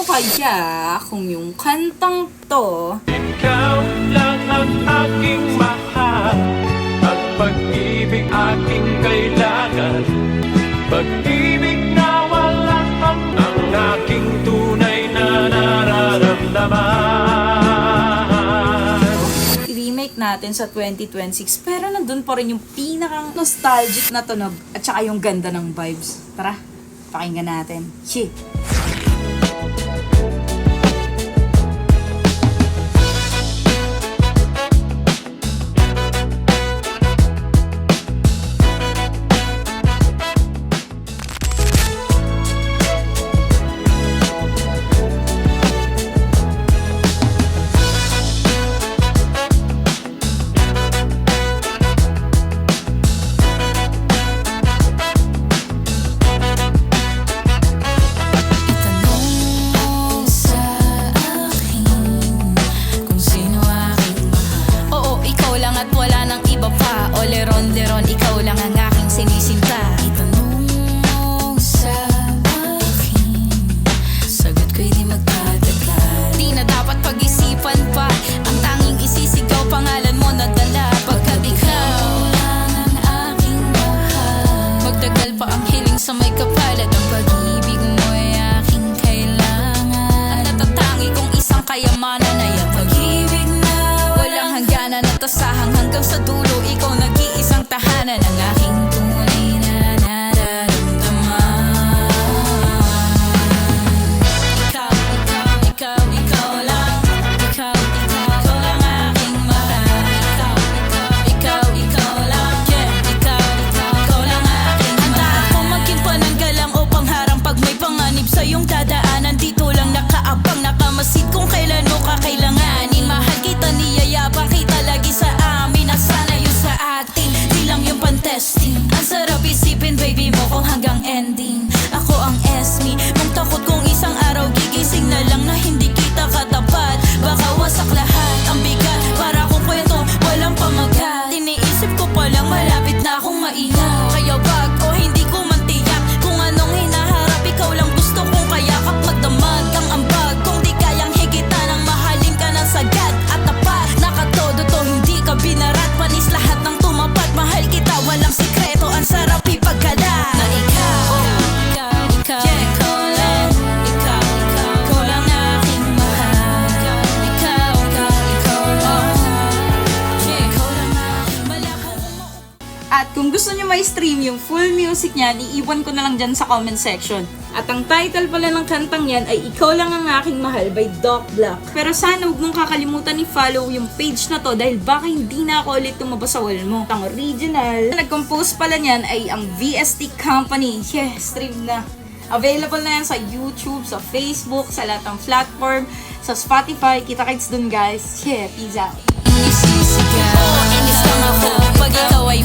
nyo kaya kung yung kantang to Ikaw lang ang aking mahal at pag-ibig aking kailangan. Pag-ibig na walang ang aking tunay na nararamdaman. remake natin sa 2026 pero nandun pa rin yung pinakang nostalgic na tunog at saka yung ganda ng vibes. Tara, pakinggan natin. Shit! Leron, ikaw lang ang aking sinisinta. Itanong mo sa akin, sagot ko'y di magtatagal. Di na dapat pag-isipan pa, ang tanging isisigaw pangalan mo na dala. Pagkat ikaw lang ang aking mahal, magdagal pa ang hiling sa may kapalat. Ang pag-ibig mo ay aking kailangan, ang natatangi kong isang kayamanan ay ang pag-ibig na walang hangganan at tasahang hanggang sa dulo. Ikaw nag-iisang tahanan ng aking tunay na nararamdaman. Ikaw lang. Ikaw lang aking mahal. Ikaw lang. Yeah, ikaw lang aking mahal. Handa ako maging pananggalang o pangharang pag may panganib sa iyong dadaanan. Dito lang nakaabang, nakamasid kung kailan mo kakailanganin. Mahal kita, niyayabang kita lagi sa amin. Asana yun sa atin, di lang yung pan-testing. Ang sarap isipin, baby mo, kung hanggang ending. Ako ang Esme, mong takot kung isang araw gigising na lang na hindi kita katapat. Baka wasak lahat, ang bigat, para kung kwento, walang pamagat. Iniisip ko palang malapit na akong maingat. Kaya wag o hindi ko man tiyak kung anong hinaharap. Ikaw lang gusto kong kayakap, magdamag ang ambag. Kung di kayang higitan ang mahalin ka ng sagad at tapat. Nakatodo to, hindi ka binarat, panis lahat ng tumapat. Mahal kita, walang sikreto, ang sarap ipagkalat. Na ikaw lang, ikaw lang aking mahal. Ikaw lang aking malabo. At kung gusto nyo ma-stream yung full music niyan, iiwan ko na lang dyan sa comment section. At ang title pala ng kantang yan ay Ikaw Lang Ang Aking Mahal by Doc Black. Pero sana huwag mong kakalimutan i-follow yung page na to dahil baka hindi na ako ulit tumabas sa wall mo. Ang original, nag-compose pala niyan ay ang VST Company. Yeah, stream na. Available na yan sa YouTube, sa Facebook, sa lahat ng platform, sa Spotify. Kita-kits dun guys. Yeah, peace out. Isisigaw, inis lang ako pag ikaw ay